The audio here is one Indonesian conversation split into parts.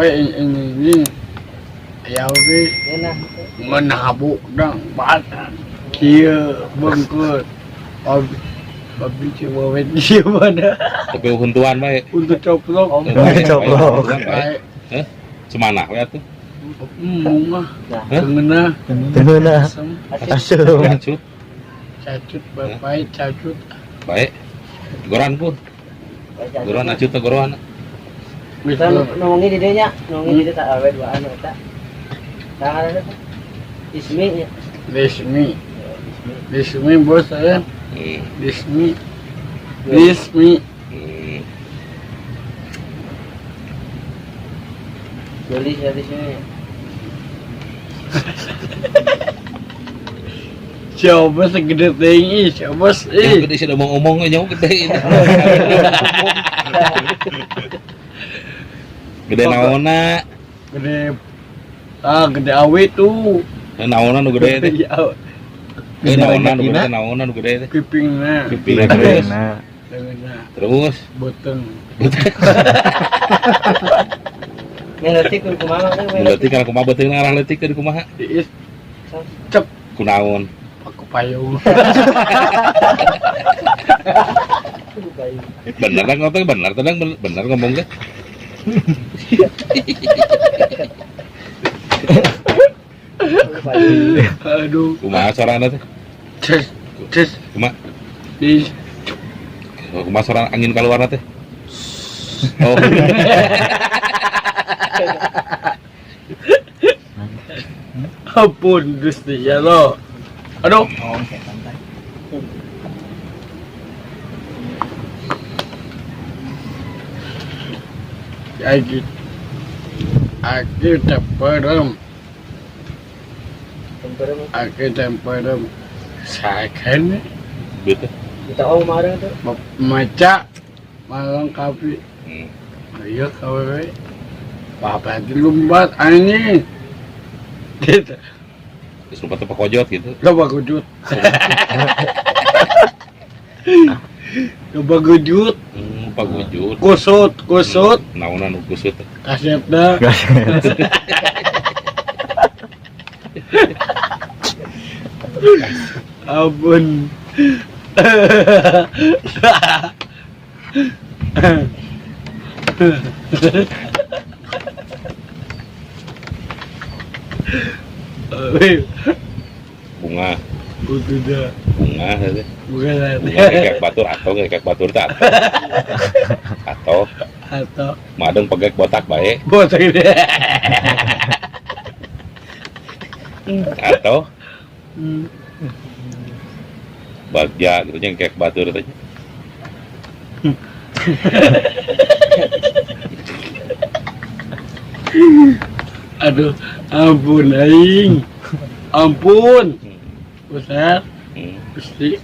ini ya oke menabuk dang batang kia bengkut babi coba dia mana tapi huntuan baik untuk coplok baik semana ya tuh mah tengena asum cacut baik cacut baik goran pun goran acut atau goran bisa nongongin di dia nongongin di dia tak awet dua anu tak ada tuh ismi Dismi bos saya Dismi beli saya di sini coba segede tinggi coba yang gede sudah mau ngomong jauh gede ini gede naona gede awet tuh naona nu gede teh naona nu gede teh pipingna terus boteng ngeletik kun kumaha teh ngeletik kana kumaha beuteung ngarah leutik ke kumaha diis cep kunaon paku payung bener kan ngomong bener ngomong teh aduh kumaha sorana teh ces kumaha di kumaha sorana angin kaluarna teh oh ampun Gusti ya lo aduh Aki temperem saken betul kita marang tuh maca malang kapi ayo kawe papa di lumbat anjing gitu terus lupa tempat kojot gitu coba gujut coba gujut lupa gujut kusut naonan nu kusut kasetna ampun bunga udah bunga teh bukan kayak batur atau kayak batur tak atau madeng pegek botak baik botak ini atau bagja gitu yang kayak batur teh aduh ampun aing ampun besar Gusti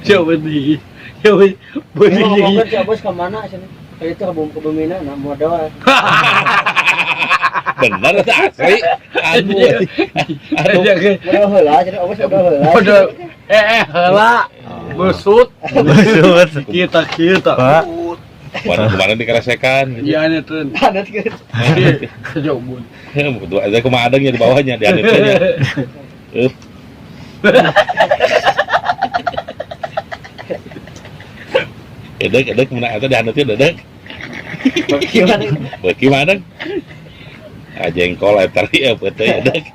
coba nih coba begini bos ke mana sini itu ke Bumina nah modal bener asli aduh modal heula jadi bos modal heula besut kita kemarin dikeresekan gitu. iya aneteun sejauh bun betul aja kumaha adengnya di bawahnya di aneteunnya edek mana ada di aneteun edek bagaimana jengkol eta ieu teh edek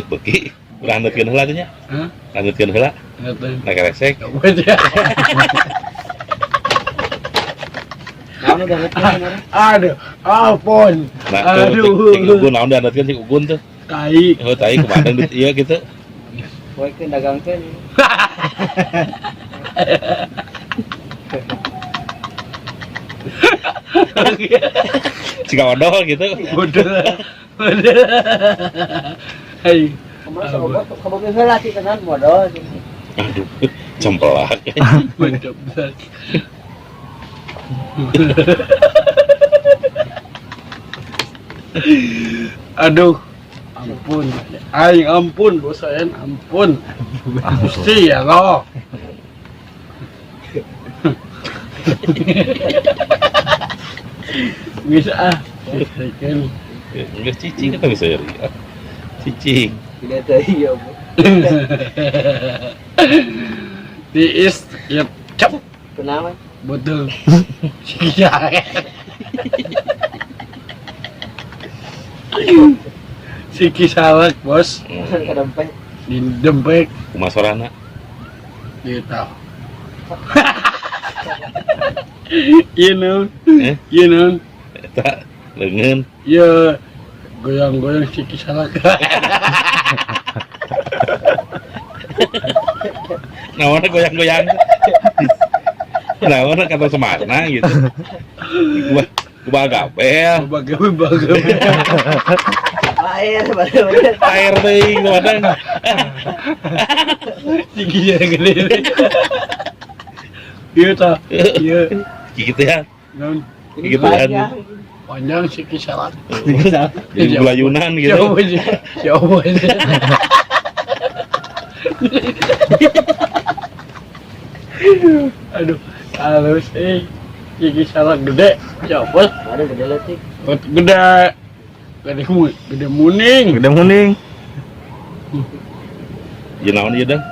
beki udah handeukeun heula teh nya handeukeun heula na keresek aduh ampun aduh ugun naon dihandeukeun si ugun tuh tai tai kumaha di ieu kitu poe keun dagangkeun Jika odol gitu. Udah. Hei. Kamu heula sih tenan modal. Aduh, cempelak. Mantap banget. Aduh. Ampun. Aing ampun, bosan ampun. Gusti ya lo. Bisa ah. Kan. Enggak cicing kata bisa ya. Cicing. Tidak tahu ya, Bu. Tiis ya cap Kenapa? betul. Iya. Siki salak bos Kadang-kadang di dempek Kumaha sorana? gitu. You know, Eh? you know, Eta leungeun. ya goyang-goyang siki salak. Nawana goyang-goyang. Nawana kata semarna gitu. Gua gabel. Bagai. air, bener-bener. Air teuing wadang. Siki gede. Iya ta, iya. Gitu ya. Non Gitu Panjang. panjang siki salak. Jadi belayunan gitu. Jauh aja. Aduh, halus siki salak gede. Coba Ada gede letik. gede. Gede muning. Gede muning. Ieu naon ieu dang?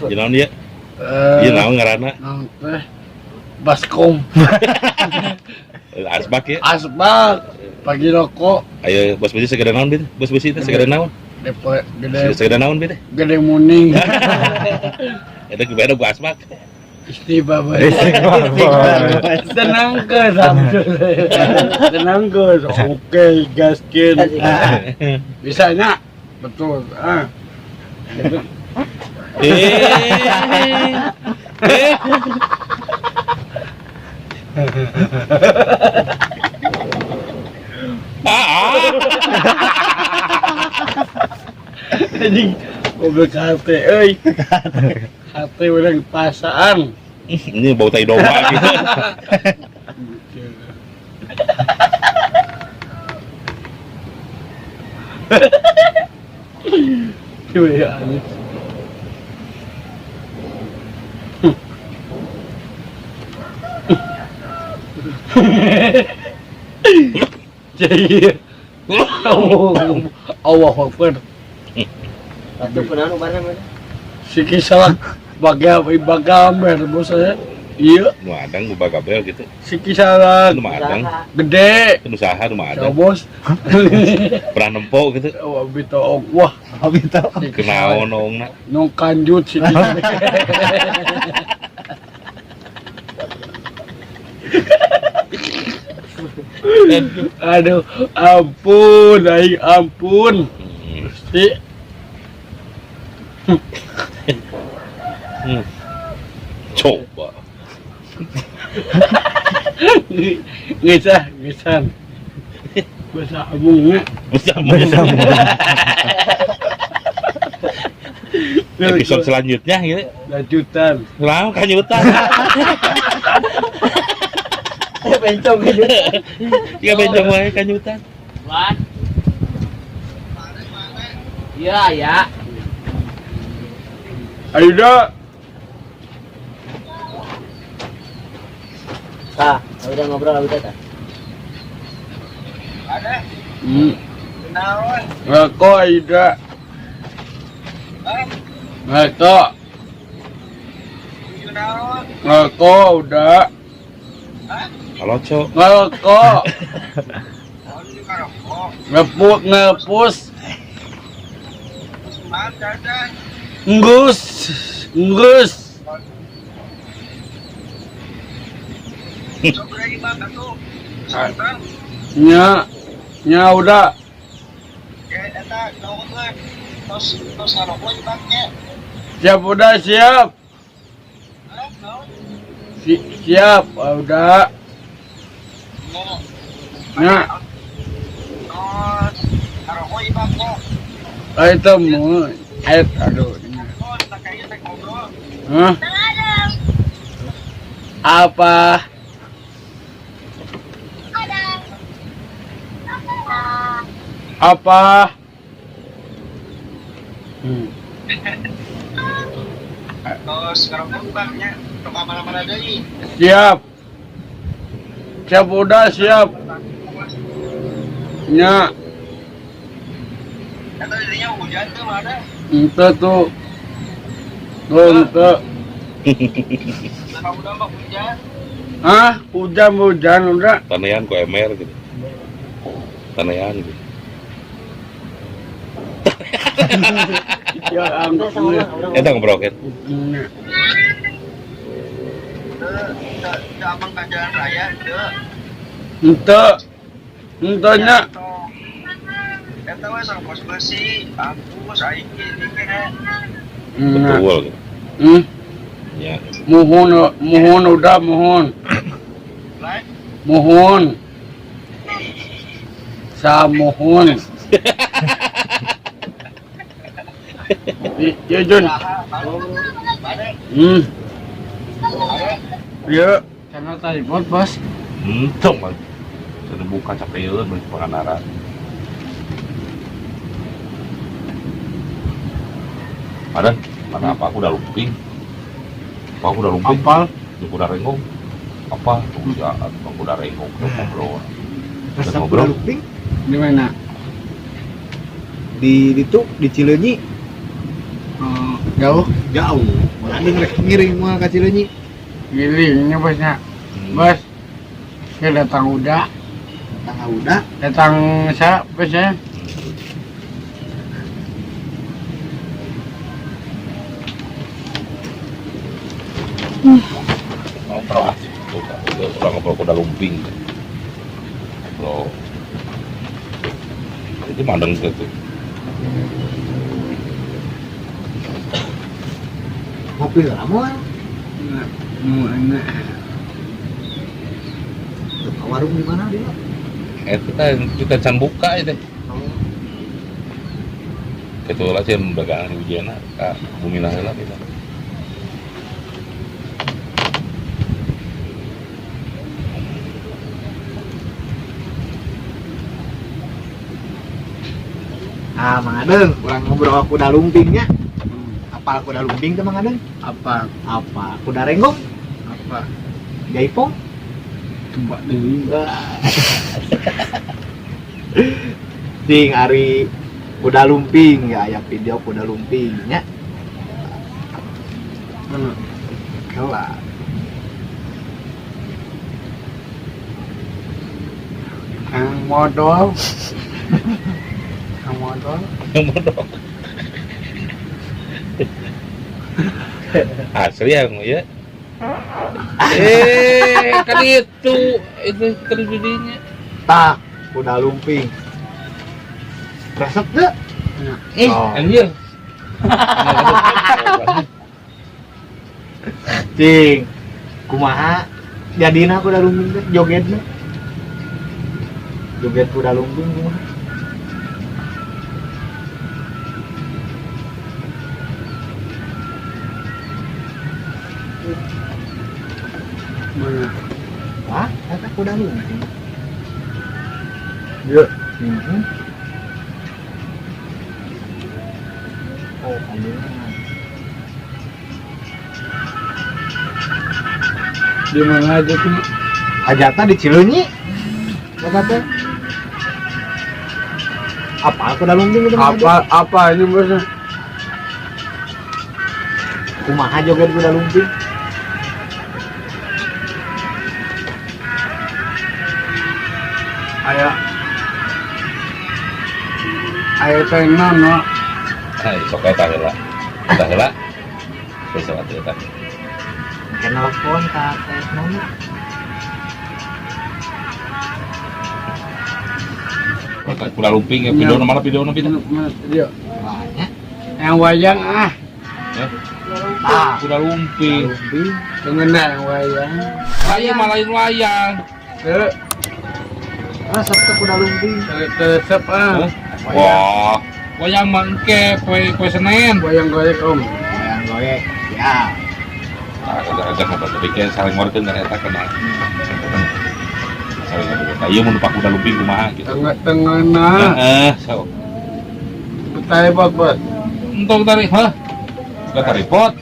Ieu naon ieu? Ieu naon ngaranna? Naon teh? Baskom. Asbak ya. Asbak. Pagi rokok. Ayo bos besi segede naon bin? Bos besi teh segede naon? Gede Segede naon bin? gede muning. Eta gimana gua asbak? Istimewa. Istimewa. Tenang ke Samsul. Tenang ke. Oke, gaskin. Bisanya betul. Ah. Eh. Anjing mobil kate euy. Kate urang pasaan. Ini bau tai domba gitu. Coba ya anjing. Jadi Allah Akbar. Satu penanu mana mana? Siki salak baga mer bos saya. Iya, Nu adang nu bagabel gitu. siki salak Nu adang. gede. Nu saha nu Ya adang. bos. Pernah nempo gitu. Wah, bito wah. Abito. Kenaon ongna. Nong kanjut siki. Aduh, ampun, aing ampun. Si Coba. ngesan. Bahasa abungnya. Episode selanjutnya gitu. Lanjutan. Lama kanyutan. Bencong gitu. Iya bencong wae kanyutan. Wan. Iya, ya. Ayo dah. Udah ngobrol udah tak? Ngako ayo dah. Ngako udah. Halo, Cok. Ngako. Ngepus. Nggus. Nya udah. Siap udah siap. Siap udah. Nya. Ayo temu. Aduh. Hah? Apa? Apa? Terus sekarang bukannya Siap. Siap udah siap. Nya. Ente tuh. Tuh ente. Hah? Hujan udah. Tanean ku emer gitu. Tanean gitu. Ya ampun. Eta ngebroket. Ente. Entenya. Betul gitu. Ya. Mohon udah mohon. Mohon. Sa mohon. Ya Jun. Ya. Karena tadi bos. Cong man. Sudah buka capeun mun panganara. Ada? Mana apa aku udah lumping. Apa aku udah lumping? Apal. Aku udah rengong. Apa? Ya, aku udah rengong. Ngobrol. Resep ngobrol. udah luping Di mana? di itu di Cileunyi Jauh. jauh. Ada ngerek ngiring mah ke Cileunyi. Giringnya bosnya. Bos. Saya datang udah. Tangga udah. Datang saya bosnya. Orang ngobrol kuda lumping. Bro. Itu mandeng gitu. Ngopi lama. Enak. Warung di mana dia? Itu kan kita can buka itu. Ketua sih dagangan di Ujena, Kak Bumi Nahela kita. Ah, Mang Adeng, orang ngobrol kuda lumpingnya. Apa kuda lumping tuh Mang Adeng? Apa? Apa? Kuda renggong? Apa? Jaipong? Coba dulu. Ting ari kuda lumping ya, aya video kuda lumpingnya. Mana? Kelar. Yang modal. Yang modal. Yang bodoh. Asli ya. Kan itu terjadinya. Tak, kuda lumping. Resep tuh. Oh. Anjir. Cing, kumaha jadina kuda lumping teh jogetna. Joget kuda lumping kumaha? Mana? Hah? Kata kuda lumping. Ya. Oh, ambil. Di mana aja tuh? Hajatna di Cileunyi. Apa teh? Apa kuda lumping itu? Apa ini bosnya? Kumaha joget kuda lumping? Ayah tenan no. Sok eta heula. Eta heula. Wis atuh eta. Kenal telepon ka telepon. Kuda lumping ya video mana video Video. Banyak. Yang wayang Ah, kuda lumping. lumping. Tengena yang wayang. Saya malain wayang. Resep teh kuda lumping. Tetep Wah, wayang mangke kue Senen. wayang goyek om. Wayang goyek. Ya. Ada ngobrol bikin saling ngorkeun dan eta kena. Saling ngobrol. Ieu mun pak kuda lumping kumaha gitu. Tengena. So. Betai bot. Untuk tarik, hah? Enggak tarik pot.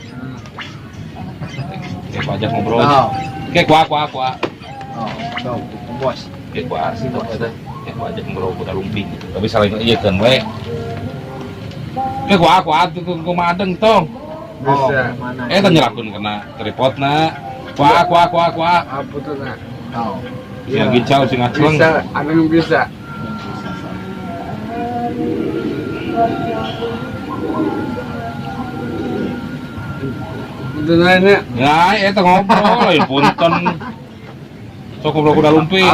Aku ajak ngobrol. Oh. Kayak kuah. Oh, so, bos. Kayak kuah sih bos. Kayak kuah ajak ngobrol kuda lumping. Tapi saling iya kan we. Kayak kuah tuh kumadeng tong. Bisa. Mana? Tanya nyelakun kena tripodna. Kuah. Apa tuh nak? Oh. Sing gicau sing ngacleng. Bisa, ada yang bisa. Itu nanya. Ya, eta ngobrol, ya punten. Sok ngobrol kuda lumping.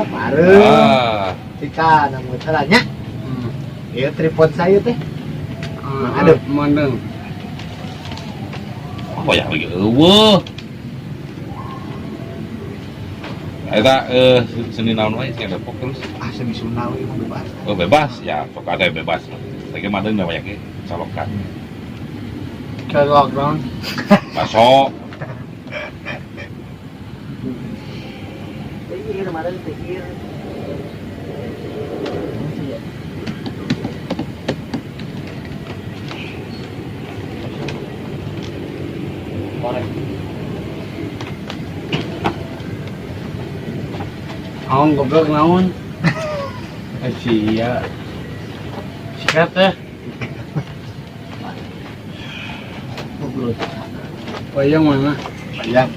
Bareng. Ah, Tika namun salahnya. Ya tripod saya teh. Ada mandang. apa ya lagi? Eueuh. Eta seni naon wae sih Depok terus. Seni Sunda we mah bebas. Oh bebas ya, sok ada yang bebas. Lagi madeng da banyak calokan. Kalau lockdown. Baso. Tehir, kemarin tehir. Korek. Naon goblok naon? Sia. Sikat teh. Goblok. Wayang mana? Bayang.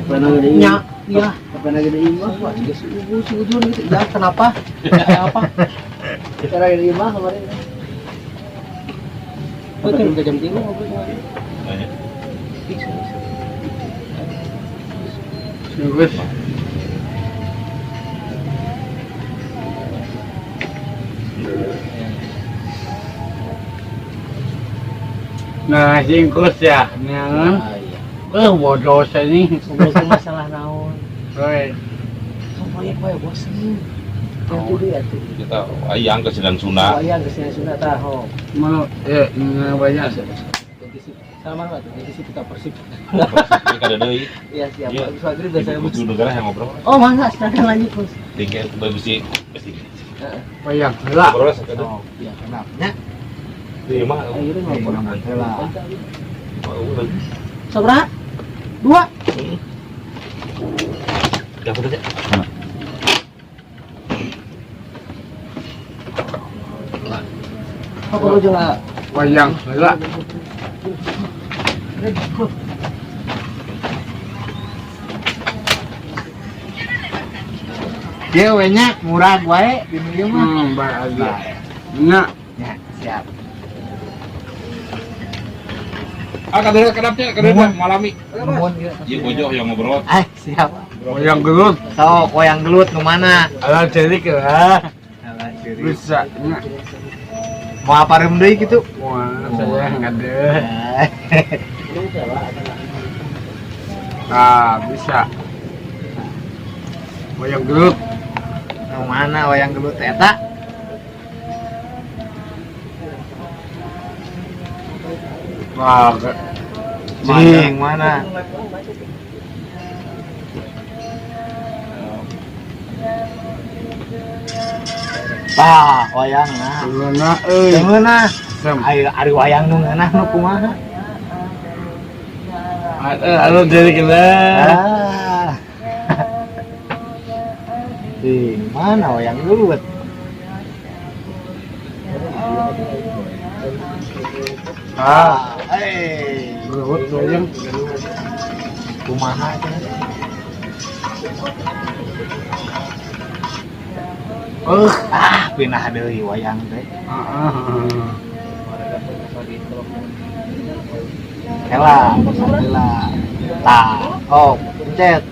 Pernah gede Nya, iya. Pernah gede imah, wah, juga sujud gitu. Ya, kenapa? Apa? Cara gede imah kemarin. Betul, udah jam 3 ngobrol kemarin. Sungguh. Nah, singkus ya, nyangan. Bodoh sini. Ngobrol ke masalah naon. Oi, Proyek bae bosen. Yang itu ya tuh. Kita ayang ke sedang Sunda. Oh iya, kesini sudah tahu. mau ini banyak sih. Sama lah tuh, jadi kita persib. Ini kada deui. Iya siap. Iya. Agus Maghrib biasa bos. Ibu negara yang ngobrol. Oh mana? Silakan lanjut bos. Tinggal besi. Wayang lah. Ngobrol sakit. Oh, iya kenapa? Di mah. Akhirnya ngobrol. Lah. Sabra? 2. Dapat aja. Apa lu juga? Wayang lah. Dia banyak murah wae di dieu mah. Bahagia. Nya, Ya, siap. Kadang malami. Nuhun ieu. Iya bojoh yang ngobrol. Siap. wayang gelut. Sok wayang gelut nu mana? Ala cerik lah. Alah, ciri. Bisa. Nya. Mau apa rem deui kitu? Wah, saya nggak ada. Eh, Ah, bisa. Wayang gelut. Nu mana wayang gelut eta? Wah, Cing mana? Wayang nah. gimana? Gimana? Sem. Ari wayang nu ngeunah nu kumaha? Alo jadi kita. Ah. Di mana wayang gelut? Gelut wayang. Kumaha teh? Pindah deui wayang teh. Hela, hela. Pencet.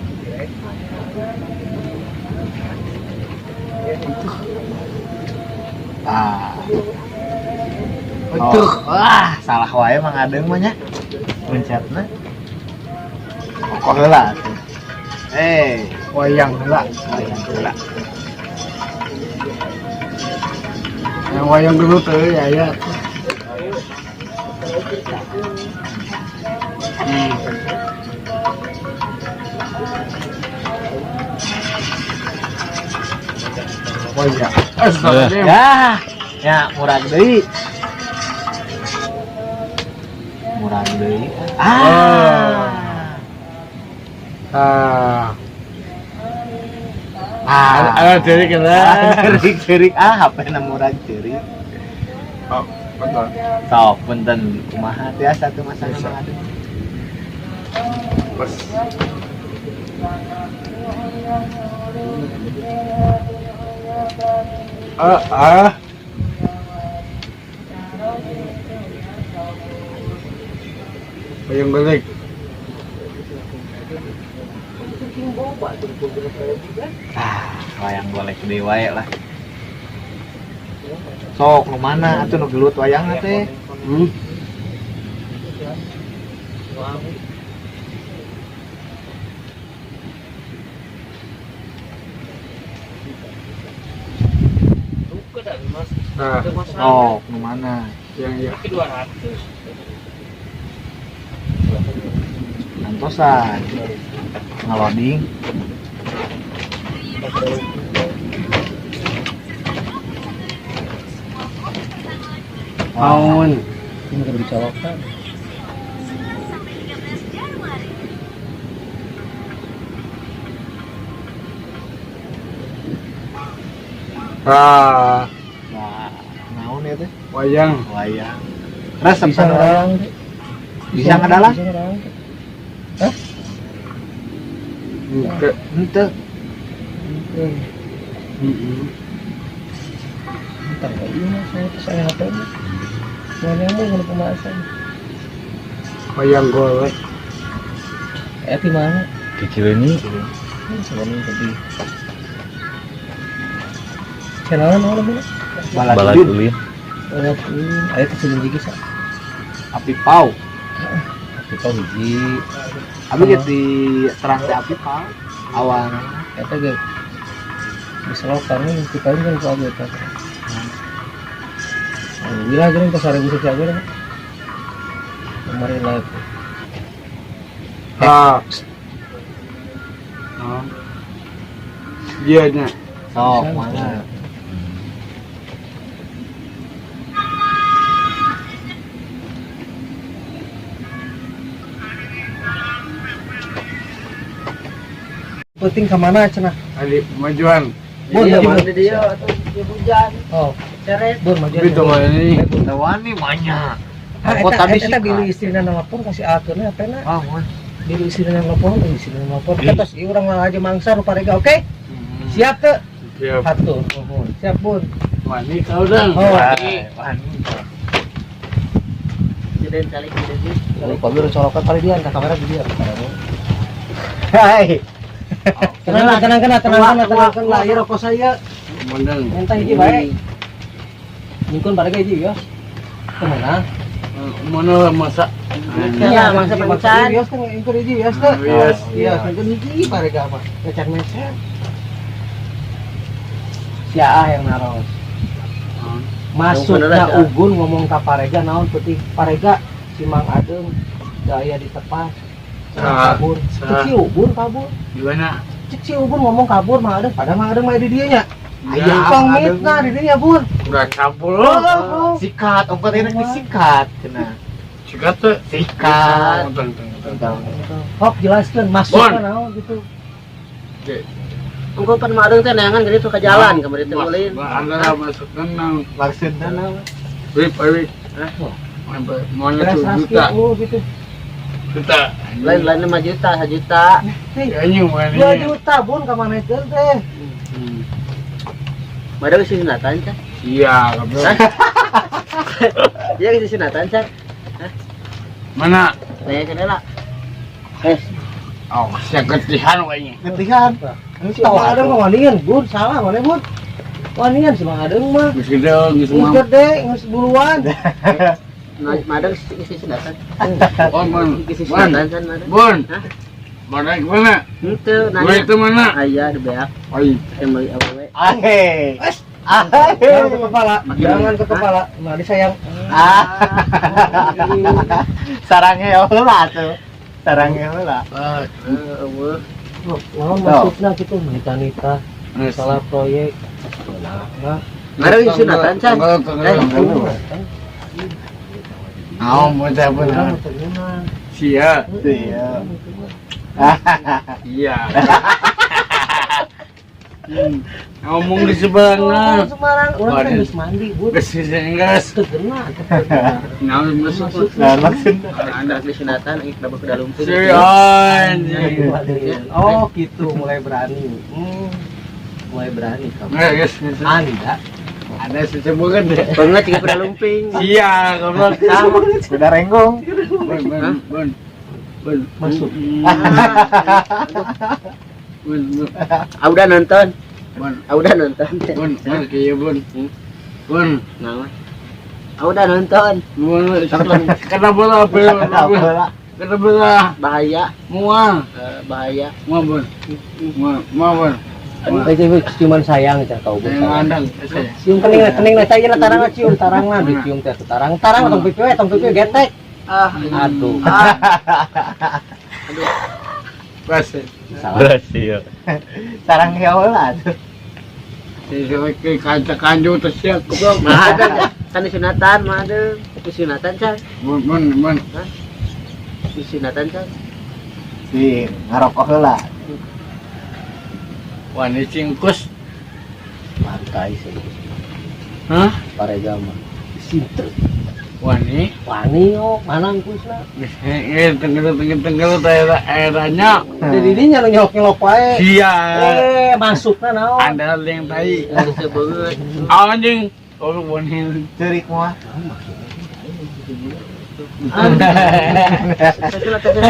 Betul. Salah wae mah ngadeng mah nya. Pencetna. Kok heula tuh. Wayang lah. Wayang heula. Yang wayang gelut ya ya. Wayang. Ya murah deui. murah deui. Ada dari kena. Cerik HP na murah cerik. Oh, betul. Sok punten kumaha teh satu masalah mah ada. Pas. Yang balik. Wayang golek deui wae lah. Sok nu mana atuh nu gelut wayangna teh? Nah, Sok nu mana? yang ya. Antosan. Ngaloding. Maun. Ini kudu dicolokan. Ah, Nah, naon ya teh? wayang. Wayang. Resep Bisa ngarang. Bisa ngadalah? Bisa ngarang. Oke. Henteu. Entar kayak ini saya HP nya. Semuanya mau ngene pemasan. Wayang golek. Di mana? Kecil ini Sebenarnya tadi. Channel mana mana? balad ulin. Ayo kesini lagi sa. Api pau. Kita hiji. Abi geus di terang teh api pau. Awalna. Eta ge. Diselokan nih kita ini kan soal eta. Wilayah gini ke sare bisa jago dah. Kemarin live. Iya nya. Sok mana? Penting kemana cenah? Ali majuan. Bun, Iya, maju. mana dia atau dia hujan, Oh, seret. bun maju. Itu mah ini. Tawani banyak. Ah, Kota eta bisikan. bilu istrina nelpon kasih aturnya apa na? Ah, mun. Bilu istrina nelpon, istrina nelpon. Terus ieu urang aja mangsa rupa rega, oke? Siap teu? Siap. Hatur. Nuhun. Siap, Bun. Wani kau dah. Oh, Wani. Jadi saling jadi. kalau kau udah colokan kali dia angkat kamera dia. Hai. Tenang lah, ya rokok saya. Mondang. Minta hiji bae. Nyingkun pada hiji ya. Kemana? Mana masak? Iya, mangsa pencan. Iya, teh nyingkun hiji ya, teh. Yes. Iya, nyingkun hiji pada apa? Mecat-mecat. Siapa yang naros? Masuknya Ugun ngomong ke Parega naon putih Parega si Mang Adeng daya ditepas kabur cek si Ugun kabur Gimana? cek si Ugun ngomong kabur Mang Adeng padahal Mang Adeng mah di dieu nya Ya, aya pangmitna di dieu Bun udah campur. Sikat, ongkot ini disikat cenah. Sikat tuh. Sikat. Hop jelaskeun masukna naon gitu Engkau pan madeng teh neangan gini suka jalan kemarin teh ulin. Anda masukkan nang Maksudna naon? wip. Mau beras nyatu juta. gitu Juta. Lain-lain 5 juta, 1 juta. Kayaknya mana? 2 juta Bun ka manajeun teh Madeng sih sunatan cak. Iya, kabel. Iya sih sunatan cak. Mana? Saya kenela. Oh, saya ketihan kayaknya. Gentihan. si Mang Adeng mah waningan Bun salah mana Bun waningan si Mang Adeng mah Geus gede, geus geus mah. gede geus buluan Madeng sih sunatan. Oh, Bun. Sih Bun. sunatan san madeng. Bun. Hah? Mana gimana? Henteu Gue nanya. itu mana? Aya di beak Oi. yang beli awewe. Ahe. jangan ke kepala jangan ke kepala nah disayang Sarangnya heula tuh. Sarangnya heula. Eueuh. naon maksudna gitu nita-nita salah proyek nah Madeng sih sunatan cak. mau saya benar. Sia. Iya. Iya. Ngomong di sebelah. Semarang orang kan Waduh. geus mandi, Bu. Kesini guys. Teu kena. Nah, masuk. Nah, maksudnya Anak di sunatan ingin kenapa ke dalam lumping. Sion. Oh, gitu mulai berani. Mulai berani kamu. Guys, Anda ada sesebukan deh. Banget juga ke dalam lumping. Iya, goblok sama. udah renggong. Bun. masuk. Bun. Ah udah nonton. Bun. Ah udah nonton. Bun, kayak bun. Bun. Nama. Ah udah nonton. Bun. Kenapa lah? Kenapa lah? Bahaya. Mual. Bahaya. Mual bun. Mual bun. Itu cuman sayang aja kau Bu. Yang andang. Cium kening na saya na tarang cium tarang na dicium teh tarang tong pipi getek. Ah. Aduh. Pas. Salah. Sarang heula tuh. Si kanca-kanjo terus siap. Mah ada kan di sunatan mah ada. Di sunatan can. Bun. Di sunatan can. Si ngarokok heula. Wah, ini cingkus. Mantai sih. Hah? Paregama. Sinter. Wah, ini. Wani yo manang kusna. Tenggelam daerahnya. Jadi dinya nu nyolok wae. Iya. Masukna naon? Ada yang tai. Bisa banget. Anjing. Oh, bonin. Cerik mah. Sunatan can.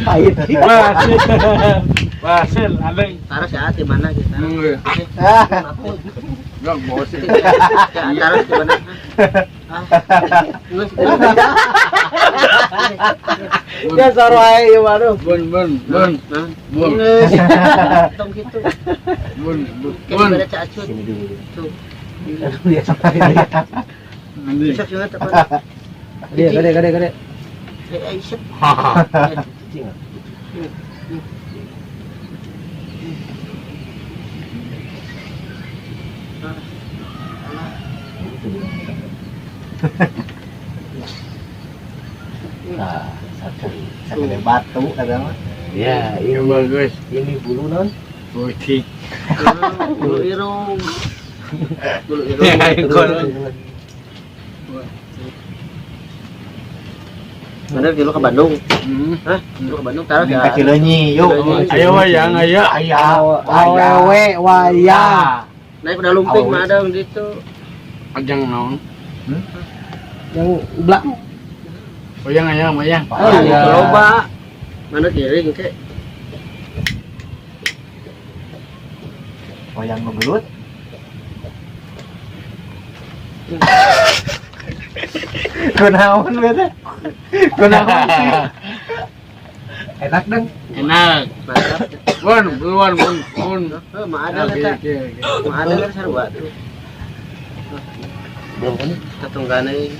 Pahit. Basil, ada. Taras ya di mana kita? Nunggu. Gak bos. Taras di mana? Ya soro ae ieu baru. Bun. Tong gitu. Bun. Kayak ada cacut. Sini dulu. Tuh. Dia sampai ini. Nanti. Bisa juga teman. Dia gede. Aisyah. Nah, satu. Sakit batu ada mah. Ya, Yang bagus. ini bulu non. Butik. Bulu irung. Bulu Ya, irung. Mana dulu ke Bandung? Hah? Dulu ke Bandung taruh Minta ya. kilonyi, yuk. Ayo wayang, ayo. Awewe wayang. Naik udah lumping mah ada gitu. Ajang naon. Yang belakang. Wayang. Oh, iya. Loba. Mana kiring ke? Wayang ngegelut. Kunaon beta? Kunaon sih? Enak dong. Enak. Mantap. Bun. Mah ada eta. Mah ada kan sarua tuh. Belum kan? Katunggane.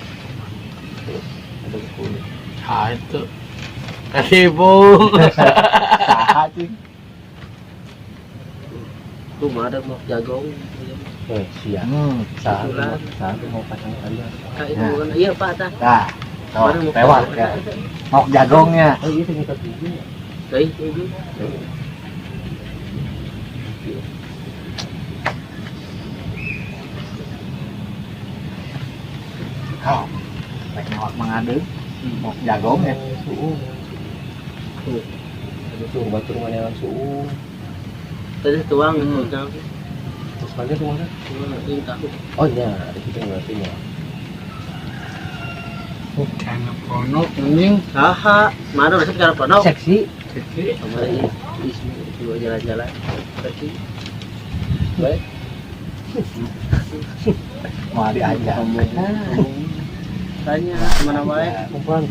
Ah, itu. Kasih bu. Saha cing. Tuh mah ada mau jagong. Siap. Satu mau pasang kalian. Kayak itu kan iya Pak tah. Nah, Baru mau lewat ya. Mau jagongnya. Oh iya kita tujuh. Kayak itu. Oh, rek newak mangadeu. Mau jagongnya. Suung. Ada suung batur mana yang suung. Tadi tuang itu kan. Terus mana tuh mana? Ini tahu. Oh iya, ada kita ngertinya. Jangan ponok anjing. Haha, mana masuk cara ponok? Seksi. Kemarin dua jalan-jalan. Seksi. Baik. Mau diajak. Tanya kemana baik? Kumpulan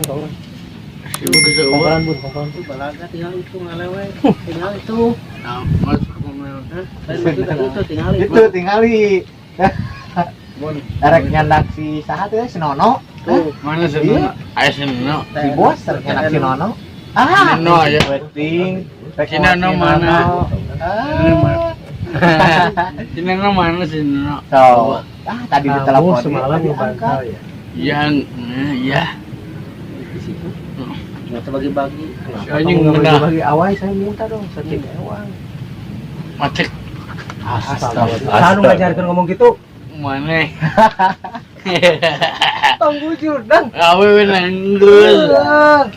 kau orang. Kumpulan. Kumpulan. Itu balaga tinggal itu ngalewe. Tinggal itu. Masuk ke mana? Lain maksudkan itu tinggal itu. Itu tinggali. Bun. Rek nyandak si saha teh si Nono. Tuh. Mana sih? Ayo sini. Si bos rek nyandak si Nono. Nono aja. Weting. Rek Si Nono mana? Ah. Sini mana sini? So, Tadi Kamu ditelepon semalam ngebantah ya. Yang ya. Di situ. Nggak usah bagi-bagi. Kenapa Anjing kamu nggak menah. bagi awal saya minta dong satu ewang. Matek Astaga. Anu ngajarkeun ngomong gitu. mana? Tong bujur dang. Awe nanggul.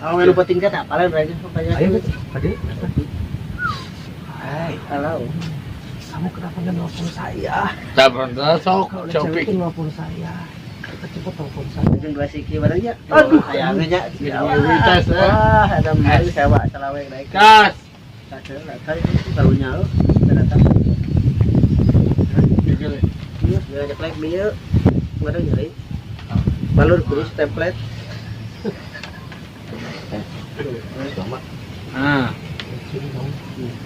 Awe lupa tingkat apa lah berarti pokoknya. Ayo, Adik. Hai, halo. Kamu kenapa nggak nelfon saya? Sabar sok Kalau udah copik. cewek itu nelfon saya. Kita cepet telepon saya. Bikin dua siki bareng ya. Aduh. Kayaknya ya. Prioritas, Wah, ada mal sewa selawek naik. Kas. Kacau lah, kali itu barunya lo. Kita datang. Iya, dia ajak like dia. Enggak ada nyari. Balur kurus template. Ah.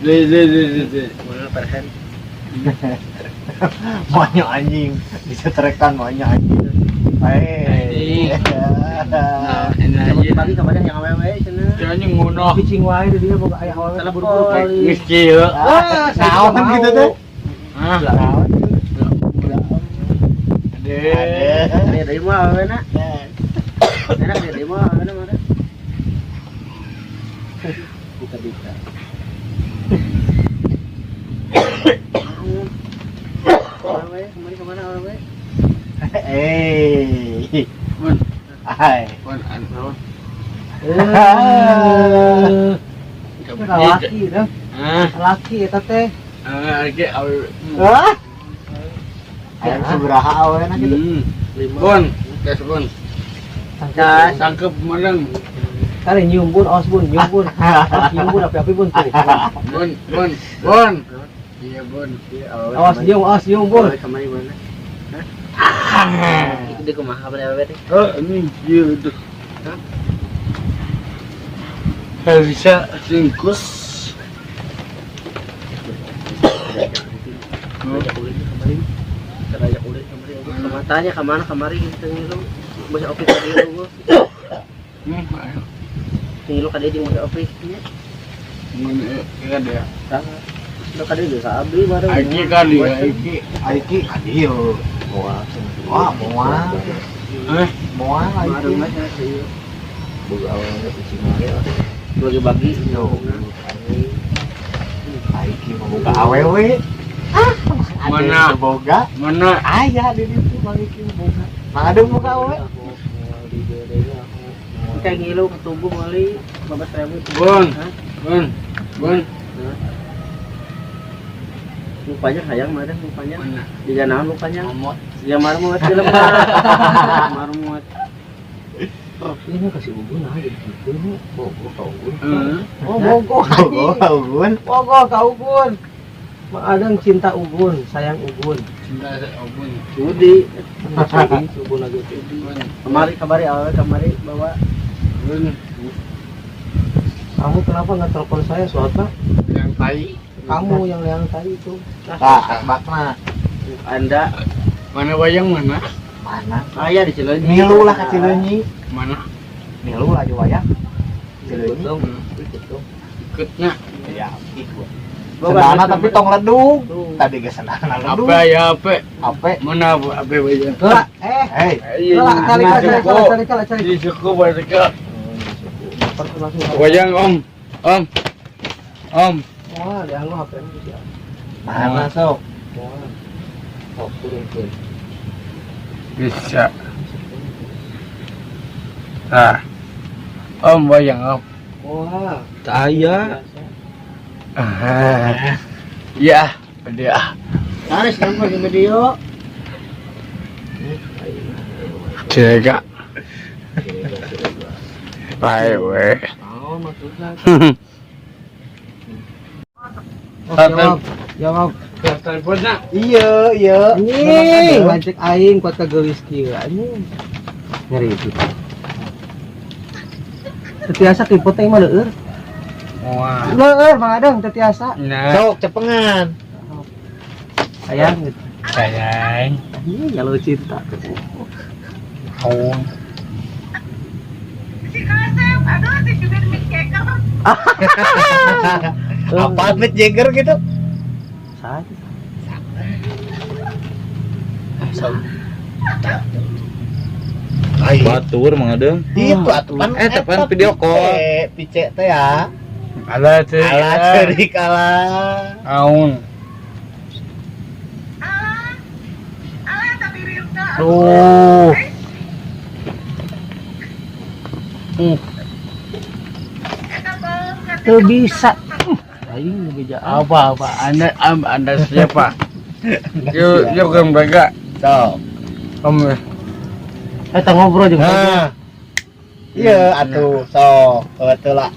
Le. Mana persen? banyak anjing disetrekakan banyak anjing. Anjing. Nah, ini Coba aja. bagi kabarnya yang awe-awe sana. Jangan ngono. Picing wae deh dia boga aya awal Telepon. buru-buru kali. Miskin. Naon gitu teh? Ah. Naon? Ade. Ada dari mana awe nak? Enak dia dari mana awe nak mana? Bisa. Awe, kemana awe? Mun, Hai. mun anu. Laki dah. Ah, Laki eta teh. ge awe. Hah? Aya sabaraha awena gitu. Bun, gas bun. Gas. Sangkep meneng. Kali nyium bun, awas bun, nyium bun. Awas nyium bun, api-api bun tuh. Bun. Iya bun. Awas nyium bun. Kemana mana? Itu dia kumaha pada awe teh. Oh, ini iya itu. Bisa singkus. Kerajaan kulit kemarin. Matanya kemana kemari gitu ngilu. Masih office tadi lu. Ayo. Ngilu kada di masih office nya. Iya dia. Lu kada di saabri bareng. Aiki kali, aiki. Aiki adieu. Moal. Wah, moal. Moal Bareng aiki. aja sih. Boga awalnya picing wae. Bagi-bagi. Aiki mah boga awewe. Mana? Boga. Mana? Aya di ditu Mang Iki boga. Mang ada boga awewe. Kayak ngilu ketubuh kali 15.000. Bun. Lupanya sayang mana lupanya. Mana? Di janahan lupanya. Amot. Ya marmut film marmut. Ini kasih ubun aja gitu. Bogo kau ubun. Oh, Bogo bogo. Bogo kau ubun. Mak Adeng cinta ubun, sayang ubun. Cinta obun. Sudi. Ubun lagi. Kamari awal kamari bawa. Bun. Kamu kenapa nggak telepon saya suatu? Yang tai. Kamu yang tadi itu. Tah, asbakna. Anda Mana wayang mana? Mana? ayah di Cileunyi. Milu lah ke Cileunyi. Mana? Milu lah di wayang. Cileunyi. Ikutnya. Ya, ikut. Sendana tapi tong ledung. Tadi ge sendana ledung. Apa ya apa? Ape? Mana apa wayang? Lah, Hei. cari. Di suku mereka. Wayang om. Wah, dia anu HP-nya dia. Mana sok? Wah. Oh, turun. Bisa. Nah. Om wayang om. Wah, Saya. Ya, dia. Taris nampak di video. Jaga. Baik weh. tahu maksudnya. Jawab. Teleponnya. Iya. Anjing, ngajak aing kuat kageulis kieu anjing. Ngeri itu. Tetiasa kipot teh mah leueur. Wah. Leueur Mang Adeng tetiasa. Nah, Sok cepengan. Sayang gitu. sayang. Iya, kalau cinta. Oh. Apa Mick Jagger gitu? Saya. So, Batur Mang Adeng. Itu atuh kan tepan video call. Pice teh ya. Alah teh. Alah ceurik alah. Aun. Tuh. Tuh bisa. Aing beja Apa? Anda siapa? Yuk kan mereka. So. Kamu. Kita ngobrol jeung Nah. Iya atuh so betul lah.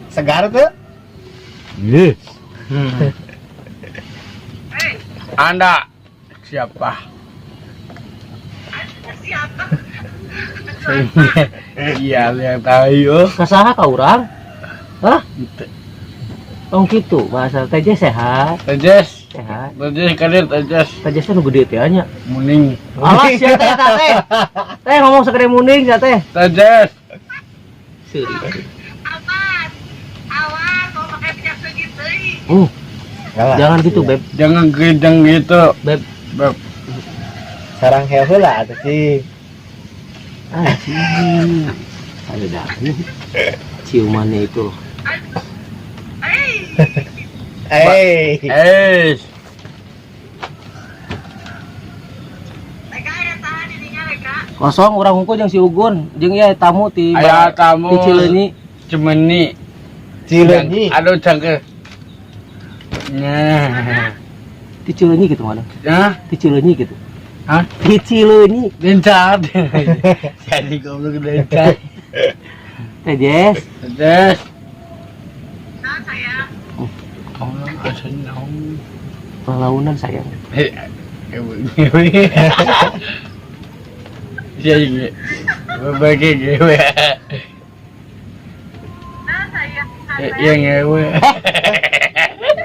Segar tuh. Anda siapa? Iya, lihat tahu. Kasaha ka urang? Hah? Tong kitu bahasa teh sehat, Tejes, sehat. tejes kalian tejes. Teh nu gede teh nya. Muning. Alah sia teh eta teh. Teh ngomong sakade muning sia teh. Tejes. Seuri. Awas, kalau pakai minyak segitu. Jangan gitu, Beb. Jangan gedeng gitu. Beb. Beb. Sarang heula atuh sih. Anjing. Ada dahu. Ciumannya itu. Eh. Kosong urang hungkul jeung si Ugun, jeung ieu tamu ti Aya tamu. Ti Cileunyi. Cemeni. Cileunyi. Aduh cangke. Nah. Ti Cileunyi gitu mana? Hah? Ti Cileunyi gitu. Hah? Ti Cileunyi. Dencar. Jadi goblok dencar. Teh Jess. Tejes. Nah, sayang. Allah asal naon. Pelaunan sayang. Iya iya. Bagi gue. Nah, sayang. Iya ngewe.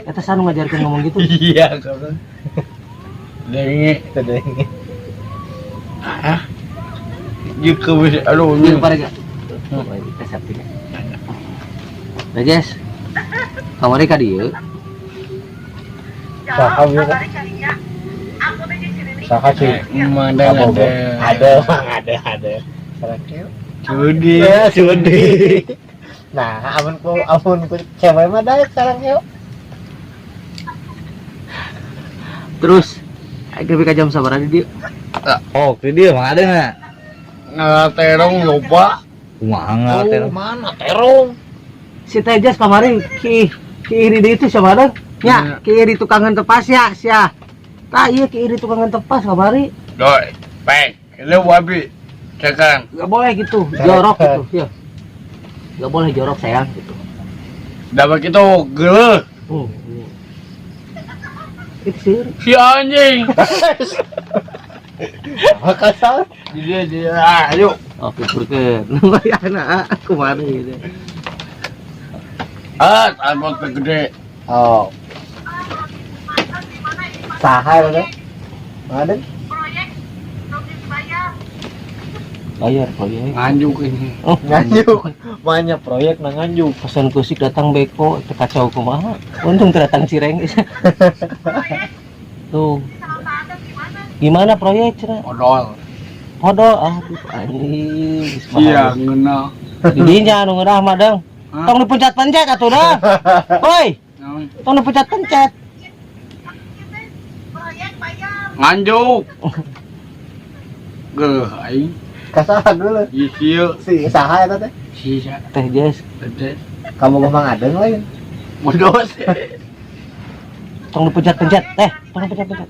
Eta sanu ngajarkeun ngomong gitu. Iya kawan. Dengi. Tadenge. Ah. Jika bisa aduh Ini ini. parega. Kita sapti. Teh Jess. Kamari ka dieu. Saha ieu kan? Carinya. Aku teh di sini nih. Saha sih? Mandang ada. Ada. Sarang heula. Judi. Ya, sudi. Nah, amun ku cewek mah daek sarang heula. Terus ayo ka jam sabaraha di dieu? Oh, ke dia Mang Adeng na. Ngaterong lupa. Kumaha ngater. Mana terong? Si Teh Jess kamari ki iri deui itu siapa ada? Nya, ki iri tukangan tepas ya, sia. Tah ieu ki iri tukangan tepas kamari. Doi. Peng. Lu wabi. Cekan. Gak boleh gitu, jorok gitu, ya. Gak boleh jorok sayang gitu. Dapat itu gele. Iya. Itu sih. Si anjing. Makasar. Dia ayo. Oke, purkeun. Bayana kumaha gitu. Angkot gede. Oh. Saha ya? Ada? Proyek belum dibayar. Bayar proyek. Nganjuk ini. Oh, Nganjuk. Banyak proyek nang nganjuk. pesan kusik datang beko, teu kacau kumaha. Untung teu datang cireng. Tuh, Sama Pak Adam gimana? gimana proyek cenah? Odol. Hodol, aduh anjing. Iya, ngena. Di dinya anu ngeurah mah deng. Hah? Tong dipencet-pencet atuh dah. Woi, Naon? tong dipencet-pencet. Proyek bayar. Nganjuk. Geh aing. Kasaha dulu. Isieu. Si saha eta teh? Sisa. Teh Jess, Tetes. Kamu ngomong adeng lain. Modos. tong dipencet-pencet. Tong dipencet-pencet.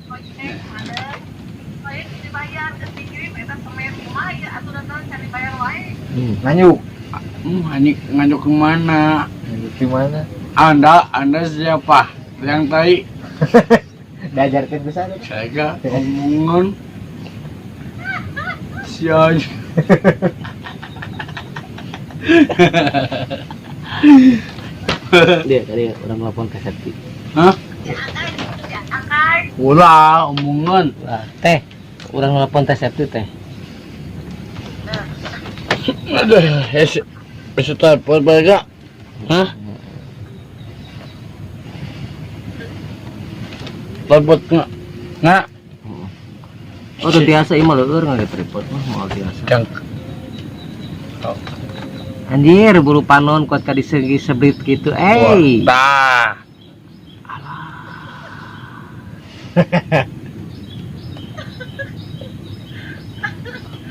Proyek dibayar terus dikirim eta semen kumaha ya atuh datang cari bayar wae. Nganjuk. Nganjuk kemana? Nganjuk gimana? Anda siapa? Yang tadi Diajarkeun bisa deh. saya omongan si anjing. Dia tadi orang nelfon ke Sakti. Hah? Angkat. Ulah omongan. Wah, teh, orang nelfon Teh Sakti teh. Aduh, bisa telepon mereka. Hah? Telepon nggak? Nggak? Oh, tuh biasa ieu mah leueur ngage tripod mah moal biasa. Jang. Anjir, buru panon kuat ka disegi sebrit gitu. Dah.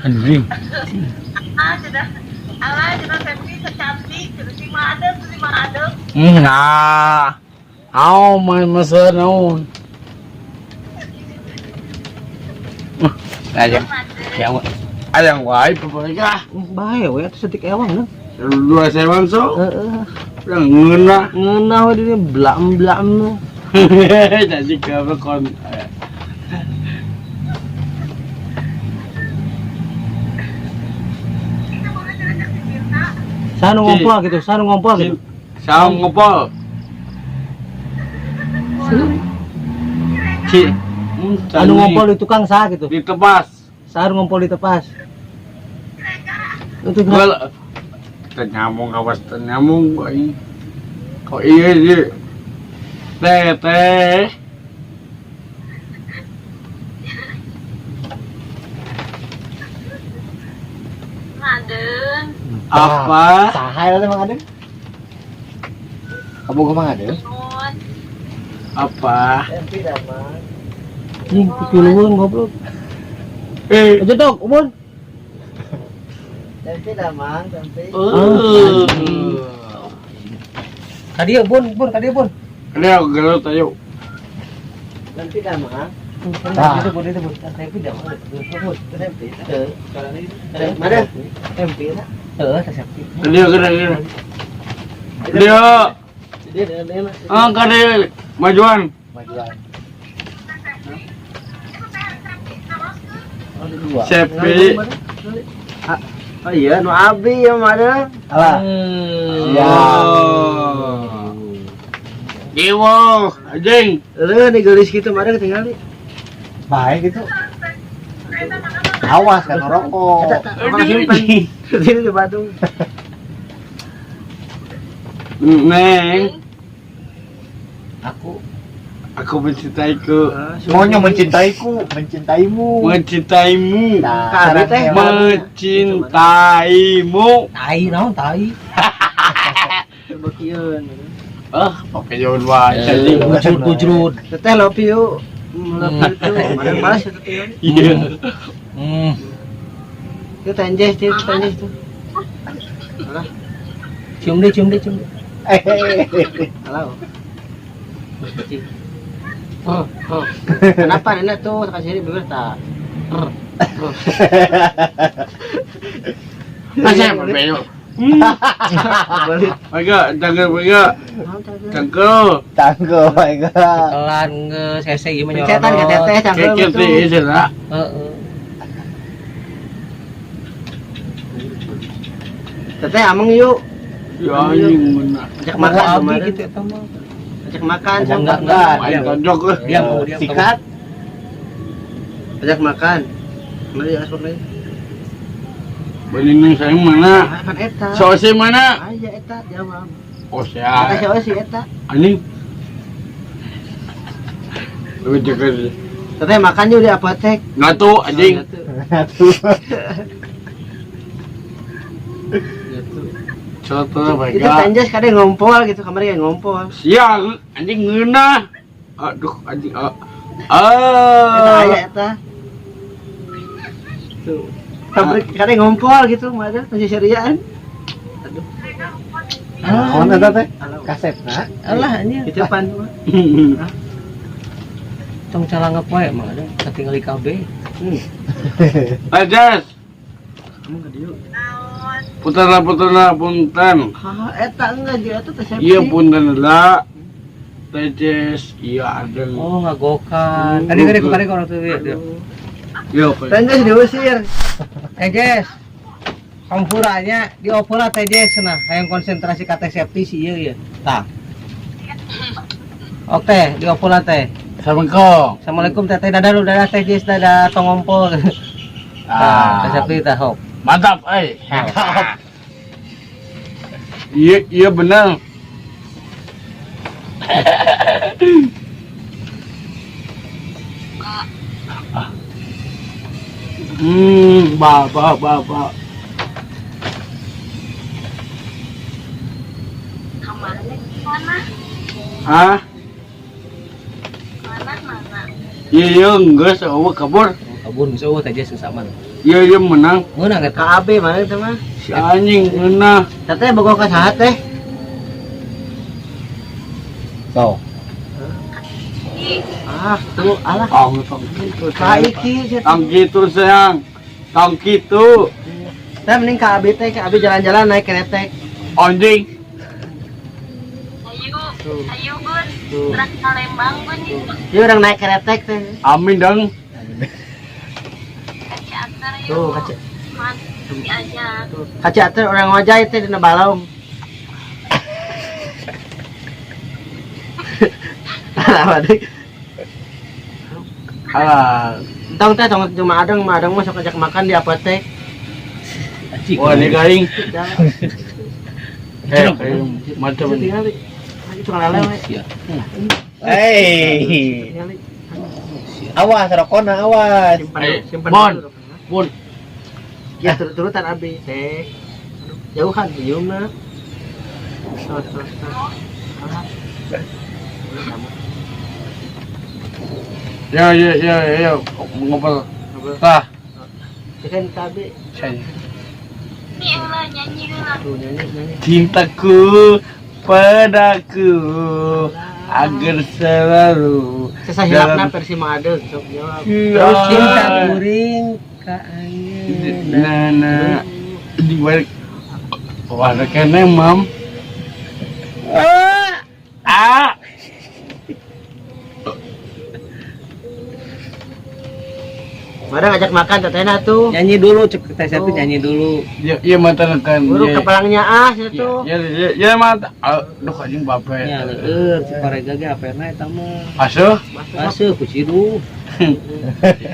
Anjing. Alah, jangan Febri secantik, si madem, si madem. Nah. Aw, main masa naon. Ayang. Ya, ayang wae pepega. Bae we atuh setik ewang nah. Dua sewan so. Heeh. Yang ngeunah. Ngeunah we di blam-blam. Jadi kamu kon. Sanu ngompol gitu, sanu ngompol gitu. Saung ngopol. Ci. Anu ngompol di tukang sah gitu. Ditebas. Sanu ngompol di tepas. Itu Gua nyamung awas nyamung bae. Kok iya sih? Teh. Madem, Apa? Sahai lah emang ada. Kamu ngomong ada? nun. Apa? anjing pipilueun goblok. Aja dok, umur. Tempe dah mang, tempe. Tadi ya bun, tadi ya bun. Ada gelut ayo. Tempe dah mang. Itu bun, tapi dah mana? Tempe. Mana? Tempe lah. Sesepi. Dia kena. Dia. Kada majuan. Sepi. Oh iya, nu abi yang mana? Alah. Ya. Dewa, anjing. Lu nih gelis gitu mana ketinggalan. Baik gitu. Awas kan rokok. Mana simpan? Sini di Bandung. Neng, Aku mencintaiku. Semuanya mencintaiku, mencintaimu. Mencintaimu. Nah, Kami teh Mencintaimu. tai naon tai. Bakieun. Pakai jalan wae anjing. Bujrud. Teteh love you. Love you tuh. Mana malas ya teteh. Iya. Itu tanjes tuh. Cium deh. Halo. Kenapa nenek tuh kasih ini bibir tak? Masa berbeda. Balik. Mega, cangkel. Tanggo, baik. Kelan geus hese ieu mah nyorot. Pencetan ka teteh cangkel Kekit betul. sih cenah. Heeh. Teteh ameng yuk. Ya anjing bener. Ajak Makan makan abi kemarin. gitu eta mah. Ajak makan. Enggak. Ayo tonjok euy. Diam. Sikat. Ajak makan. Mari aspek lagi. Bening saya mana? Kan eta. Sosi mana? Aya eta jawab. Oh Eta sia. siapa sih eta? Anjing. Lu jaga sih. Teteh makan yuk di apotek. Ngatu anjing. Coto Itu mega. tanjes kadang ngompol gitu kamari ngompol. Siang anjing ngeunah. Aduh anjing. Eta aya eta. Tuh. Kamari kadang ngompol gitu mah masih seriaan. Naon eta teh? Kasetna. Alah anjing. Itu pan. Tong calangap wae mah ada ketinggal di KB. Ajas. Kamu enggak dieu. Putarna punten. Ha eta enggak dia eta teh safety. Iya punten lah. Tejes, iya ada. Oh, ngagokan. Tadi orang tuh dia. Iya, Pak. Tanjes diusir. Jess. Kampuranya diopola teh Jess cenah. Hayang konsentrasi ka teh safety si ieu ya. Tah. Oke, diopola teh. Assalamualaikum. Assalamualaikum teteh dadah teh Jess dadah tong ngompol. Teh safety tah hok. Mantap, Iya benar. Ba. Kamarnya mana? Hah? Mana? Iya, enggak sewa kabur. Kabur geus eueuh teh susah mah. Iya menang. Meunang eta. Ka AB mana itu mah? Si anjing menang. Tete bogo ka saha teh? Tuh. Ah, tuh alah. Tong gitu. Ka iki Tong gitu sayang. Tong gitu. teh mending ka AB teh, ka AB jalan-jalan naik kereta. Anjing. Ayo Gun. Tuh. Terang Palembang Gun nih. Dia orang naik kereta teh. Amin dong. Kaca akar yuk. Tuh, kaca. Mati aja. Kaca teh orang ngojay teh dina balong. Alah, deh. Alah. Tong teh tong cuma adang mah sok ajak makan di apotek. Wah, ini garing. Dah. Macam ini. Tinggal itu kan lele. Sia. Hei, awas rokona awas. Simpan Bon. dulu. Pun. Ya turut-turutan abi teh. Jauhan biungna. Terus. Alah. Ya. Ngobrol. Tah. Kan kabe Saya. Nih ulah nyanyi ulah. tuh nyanyi. Cintaku padaku agar selalu Sesa hilapna versi Maadeg sok jawab. Terus Cinta kuring ka anjeun. Nana di balik warna kene mam. Ah. Mada ngajak makan tetehna tuh. Nyanyi dulu cek teh Septi nyanyi dulu. Ya mata kan. Buru kepalangnya situ. Ya mata. Aduh anjing bape. Ya leueur si Parega ge apena eta mah. Asuh. Asuh ku cidu.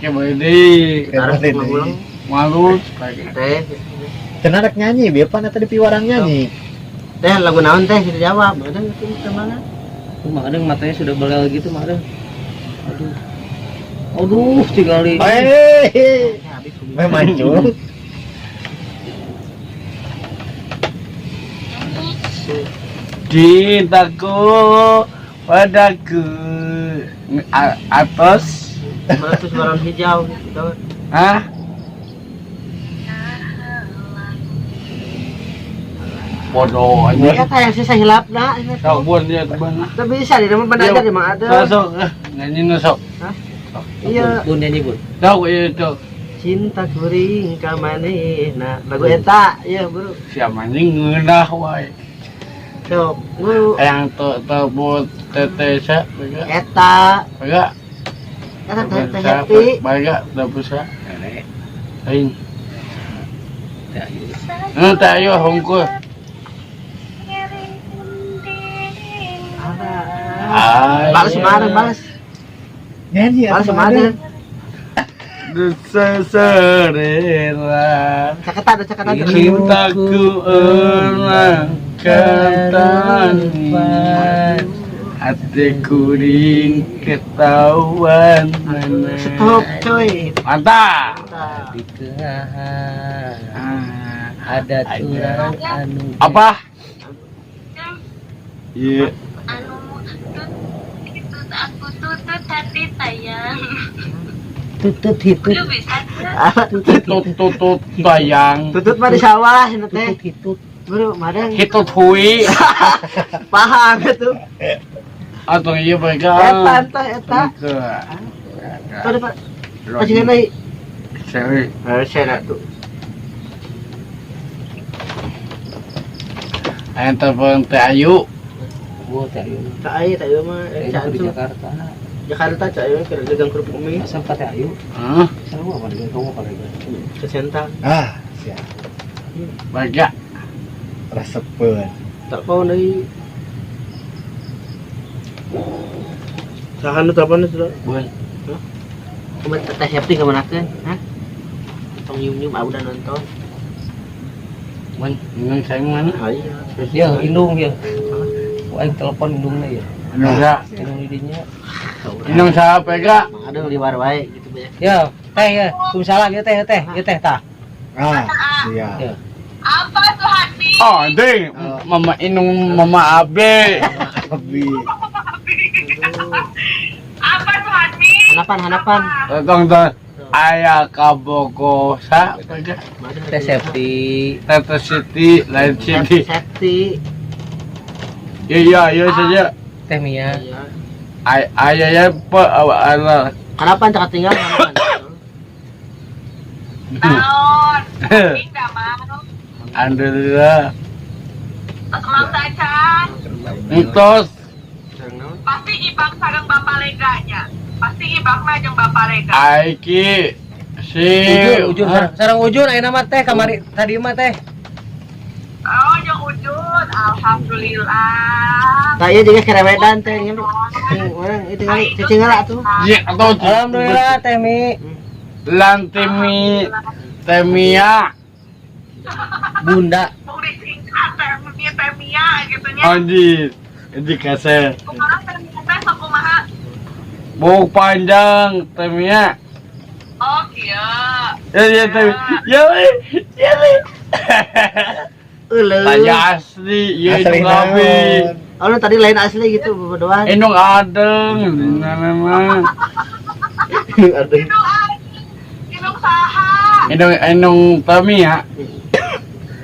Ya deui. Harus ngulang Malu. teh. Tenadak nyanyi, biar pana tadi piwarang nyanyi. Teh lagu naon teh kita jawab. Ada itu kemana? Tuh mah ada matanya sudah belel gitu mah ada. Aduh, tinggali. Hei, memang mancung. Cintaku padaku atas. Meletus balon hijau gitu. Hah? Bodoh Ya aja. kayak sisa hilapna. Sok buan dia terbang. Tapi bisa di rumah benda aja di mana ada. Sok nyanyi na sok. Iya. Bun nyanyi bun. Sok iya sok. Cinta kuring ka manehna. Lagu eta, iya bro. Siapa anjing ngeunah wae. Sok, bro. Yang buat tetesa baga. Eta, Baga. eta teh happy. Baga da bisa. Nenek. Aing. Ya, ayo. Teh ayo hongkul. Balas kemarin, balas. Nyanyi Balas atuh kemarin. Seserela Caketa, ada caketa. cintaku elang ketani hatiku ring ketahuan Stop, coy. mantap. Mantap. Di tengah Ah, ada tulang anu. apa iya Anu tutut aku tutut hati sayang. Tutut hitut. Lu bisa nggak? tutut bayang Tutut mah di sawah, ini teh. Tutut hitut. Bro, madang. hitut hui Paham itu. atau iya mereka Eta, eta. Tuh depan. Masih kena. Cewek Saya tuh. yang telepon Teh Ayu Gua teh ayo. Tak ayo, tak ayo mah. Teh Cak di tuh. Jakarta. Jakarta cak ayo kira dagang kerupuk mie. Asal teh ayo. Hah? Sama apa dengan kamu Parega? Sesentang. Ah, siap. baga Resepeun. Tak kau nih. Sahan itu apa nih sudah? Bun. Kemarin teh happy kemana kan? Hah? Tong nyum udah nonton. Bun. ini saya mana Ah iya. Ya, indung ya. Aing telepon indungnya ya. Indonesia Indung didinya. Indonesia apa ya Ada di luar wae gitu banyak. Ya, Teh ya, kumsalam ya teh tah. Ah, siap. Ya. Apa tuh hati? Oh, ding, mama inung mama abe. Abi. Apa tuh hati? Hanapan. Tong tong ayah kabogo sa Teh safety. Tata City, lain City. Safety. Iya saja. Teh Mia. Ayah ya ala. Hanapan cakap tinggal hanapan. Naon? Enggak mau. Alhamdulillah. Terus mang saja. Entos. Pasti ibang sareng bapak leganya. Pasti ibang mah jeung bapak lega. Aiki si Ujun sareng ujun aya nama teh kamari tadi mah teh. Oh, jeung ujun. Alhamdulillah. Tah ieu juga kerewedan teh nya. Orang itu kali cicing heula tuh. ya atau Alhamdulillah teh Mi. lantimi temia Bunda. Mau disingkat Temia gitu nya. anjir di kase Kumaha Temia teh sok kumaha? bau panjang temia Oh, kieu. ya temia tanya asli ya Asli itu kabe naon? Oh, lu tadi lain asli gitu berdoa. enong adeng nama Ada Indung saha? enong temia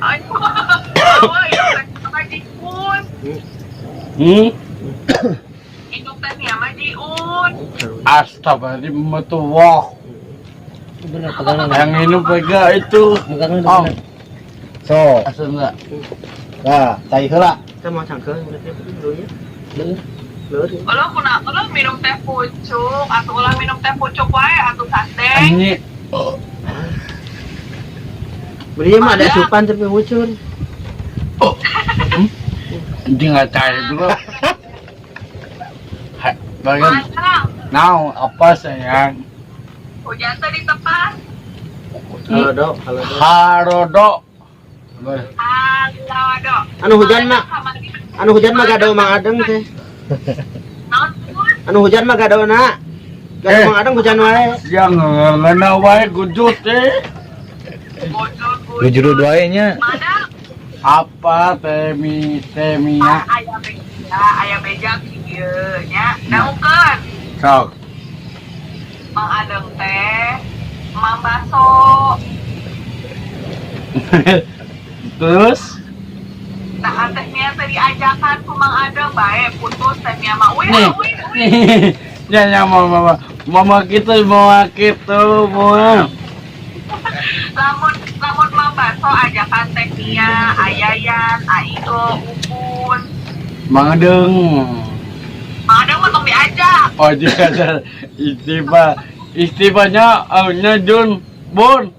Ayo. Oh, indung teh Jiun. Indung teh nya mah Jiun. Astagfirullah Bener pegangan. yang ini pega itu Pegangan oh bener. so. asal enggak Nah, cai heula. Kita mau cangkeun berarti dulu ya. Ulah minum teh pucuk, atuh ulah minum teh pucuk wae atuh sandeng. ini Beli mah ada asupan tapi ucun. dia nggak cair dulu bagian Mana? now apa sayang Hujan teh di tempat. Halo, harodo Halo, Dok. Anu hujan mah gado Mang Adeng teh. Anu hujan mah gado na. Gado Mang Adeng hujan wae. yang ngena wae gujut Jujur wae nya. Mana? apa temia Ayah beja kieu nya. Daungkeun. sok Mang Adeng teh Mang Baso. terus Nah, tehnya teh diajakan ku Mang Adeng bae putus tehnya mah. nih ya mama gitu mau Lamun Mang Baso ajakan tehnya Ayayan, Aigo, Upun. mangdeng Mang Adeng mah tong diajak. oh jika istifanya Jun Bun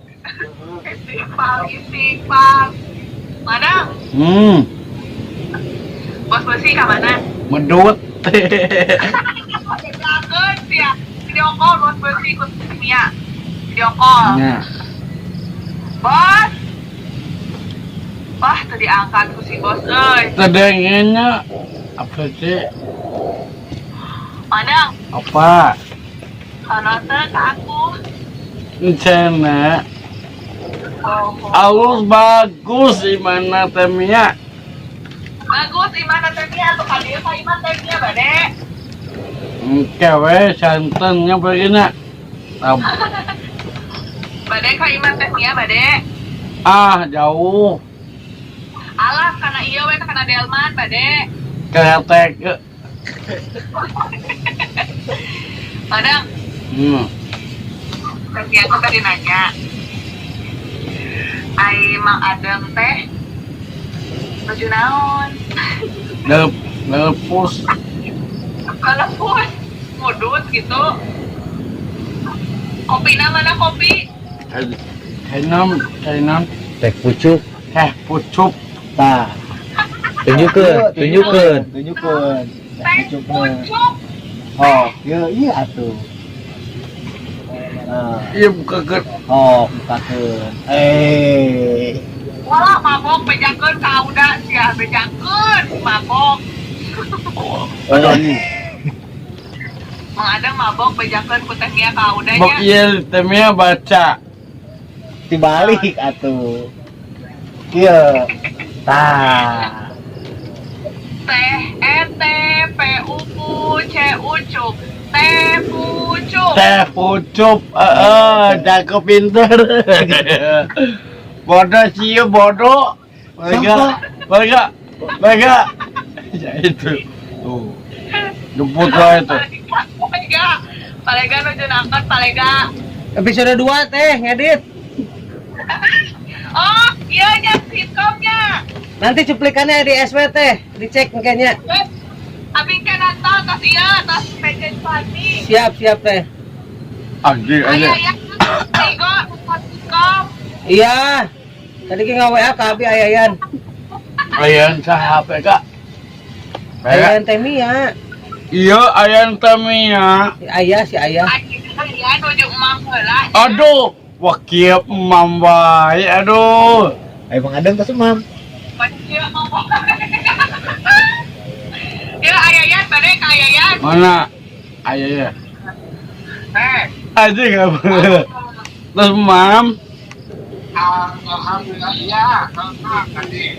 Istighfar. Mana? Bos besi ka mana? medut Jakeun sia. Video call bos besi ikut Mia. Video call. nah Bos. Wah, tadi angkat ku si bos euy. tadengnya apa sih Mana? apa Sono teh ka aku. Encana Oh. Alus bagus imana temia Bagus imana teh Mia tuh ka dieu ka iman teh Mia bade. kewe santannya begini Bade ka iman teh Mia bade. jauh Alah kana ieu we kana Delman bade. ketek Mana? Tadi aku tadi nanya. Ai Mang Adeng teh baju naon? lepus Kalau pun mudut gitu. Kopi mana kopi? Henam Teh pucuk. pucup Tah. Tunjukkeun. Teh pucuk. Oh, iya atuh. iya buka ke Oh, bukakeun. Wala mabok bejakeun ka udah sia bejakeun mabok. Mang Adang mabok bejakeun ku Teh Mia ka Bok udahnya. iya temnya baca. Dibalik atuh. Iya. Tah. Teh P U C ucup. Teh pucuk. Teh pucup, jago pinter. Bodoh sih bodoh. Mereka. Ya itu. Tuh. Jemput lah itu. Palega nuju angkat palega. Episode 2 teh ngedit. Oh, iya nya sitkomnya. Nanti cuplikannya di SWT, dicek kayaknya. Abi kan nonton tas iya, tas Megan Fani. Siap teh. Anjing aja. Ayah ya. Tigo, sitkom. Iya. Tadi kita WA ke Abi Ayayan. Ayan sa HP kak. Ayayan teh Mia. Iya ayan Tamiya. Si Ayah, si Ayah. Ayah nuju emang heula. Aduh, wakil mambai. Aduh. Ayo Mang Adang ka sumam. Iya, ngomong. Ya, ayayan, bade ka ayayan. Mana? Ayah ya. Aja nggak boleh. Terus mam. Alhamdulillah, iya. Tadi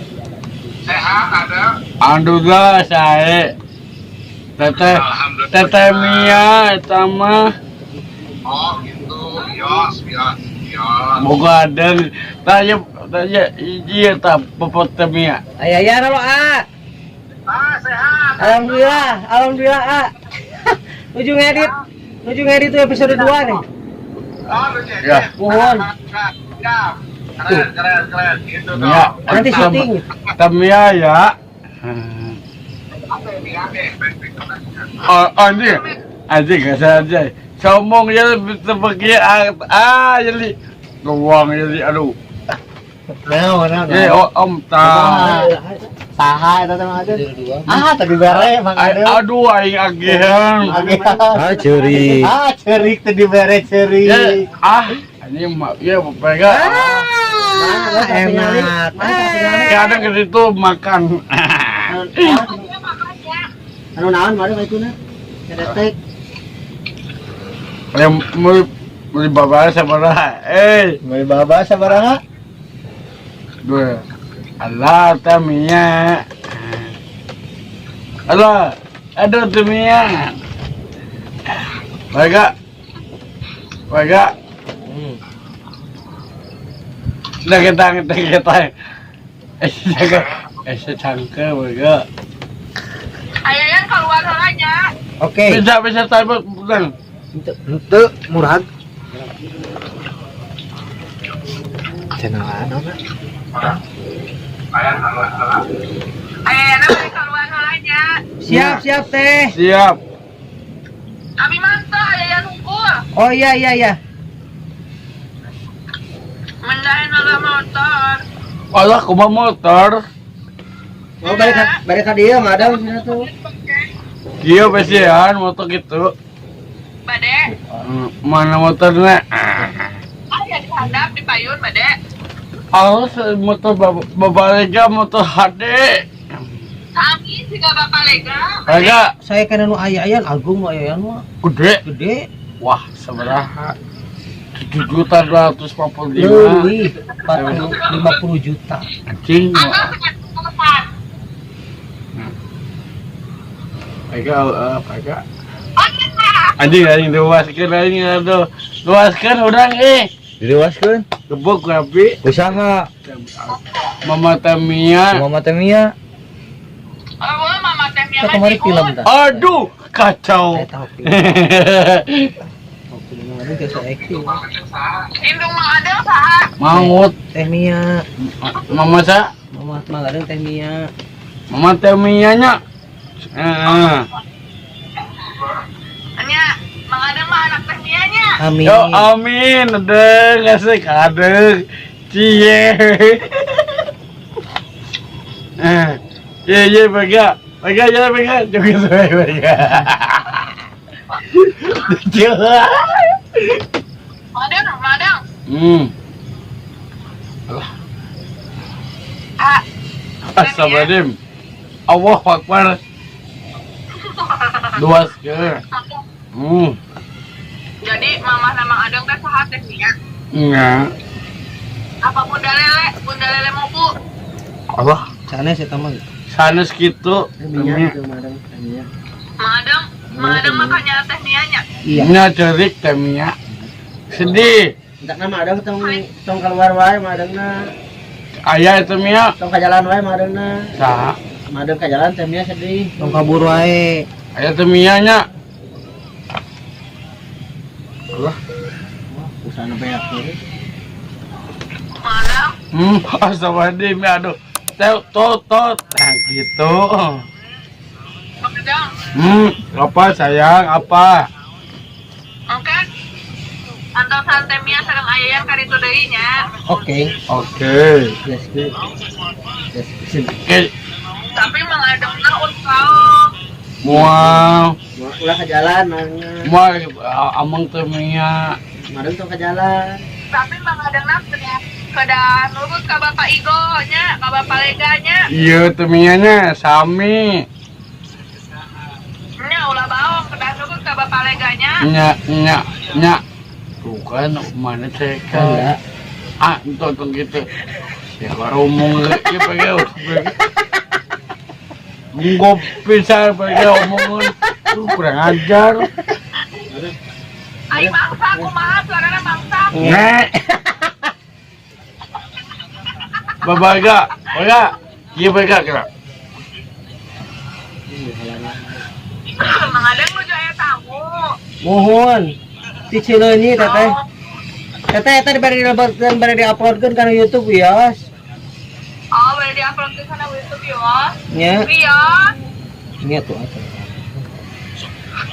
sehat ada. Alhamdulillah saya. Teteh Mia sama Oh, gitu. Yos. boga ada tanya iya tak popot Teh Mia. Ayayan lo A. Sehat. Alhamdulillah A. Nuju ngedit tuh episode 2 nih. Oh, lu jadi. Ya. Mohon. Keren. Gitu dong. Mia. Nanti syuting. Teh Mia ya. Oh, anjing gak saja. Sombong ya seperti jadi gawang jadi aduh. Nah. Eh om ta. Saha eta teh Mang Adang? Tadi bare Mang Adang. Aduh aing agehan. Cerik tadi bare cerik. Ini mah ya pegang. Enak. Kadang ke situ makan. Anu naon baru itu na? Kedetek. Yang mau bawa sabaraha. Mari baba sabaraha? Dua. Allah Tamiya. Allah. Aduh Tamiya. Baga. Dah kita. Cangke baga. Ayayan keluar helanya. Oke. Bisa tahu bukan. Itu murah. Channel anu na. Ayayan keluar helanya. Siap teh. Siap. Abi mantap ayayan ukur. Oh iya. Mendahin ala motor. Allah kumaha motor. Oh balik ka dia madam sini tuh. Iya besian motor gitu. Bade. Mana motornya? Ayah di handap di payun bade. Oh, motor babalega motor HD. Kami juga bapak lega. Agak Saya kan anu ayayan agung nu ayayan mah gede. Wah, sabaraha? 7.245. Leuwih 50 juta. Anjing. Agak sekian telepon. Agak. Oh iya. Anjing luaskeun aing aduh. Luaskeun urang Dilewaskeun. Gebuk rapi. Usaha Mama Tamiya. Mama teh Mia. Oh, mama temnya Kita kemarin film dah. Aduh, kacau. Saya tahu film. Tahu film mana biasa acting. Indung mang ada saat. Mangut. Teh Mia. Mama sa? Mama mangadeng Teh Mia. Mama Tamiya nya. Nya, mang ada mah anak temnya nya. Amin. Yo amin, ngasih kadeng. Cie. Iya, Baga, juga saya Baga. Madang. Astagfirullahaladzim. Allah Akbar. Luas ke. Jadi mama sama Adang teh saha teh nya? Enggak. Apa Bunda Lele mau Bu? Allah, Sanes eta mah. sanes kitu. Minyak itu madang tanya. Mang Adang makanya teh nya. Iya. Nya cerik temnya. Sedih. Entak nama adang tong keluar wae madangna. Aya itu mia. Tong ka jalan wae madangna. Saha? Madang ka jalan teh nya sedih. Tong kabur wae. Aya itu mia nya. Usahana beak teh. Mang Adang, Astagfirullahaladzim, aduh. Tot. Nah, gitu. Mang Adang. Apa sayang, apa? Oke. Antong santai mia sareng aya yang kari deui nya. Oke. Oke. Yes, good. Yes, good. Oke. Tapi Mang Adang na usaha. Mual. Ulah ka jalan madangna. Mual amang temia. Madang tong ka jalan. Tapi Mang Adang na kada nurut ka Bapak Igo nya, ka Bapak Lega nya. Iya temianya sami. Nya ulah baong kada nurut ka Bapak Lega nya. Nya. Bukan mana teka. Enggak. Enton gitu. Ya baru ngomong lagi pakai Munggop pisah pakai omongan. Kurang ajar. Ai mangsa kumaha suarana mangsa. Nek. Babaga. Iya baga kira. Mang Adang nuju aya tamu. Mohon. Ti Cileunyi teteh. Teteh eta dibari di-uploadkeun kana YouTube wios. Oh, boleh di-upload ke sana YouTube ya. Nya. Iya. Nya tuh atuh.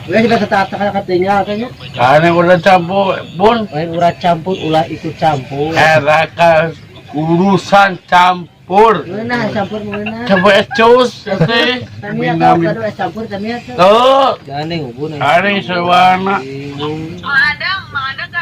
Ulah sudah tetap katanya kayaknya. Karena udah campur pun. Lain urat campur ulah ikut campur. Raka urusan campur. Mana campur mana? Campur ecus, teh. Tamiya Minami. kado campur tamiya. Tuh. Gandeng hubun. Hari sewana. Mang Adang ka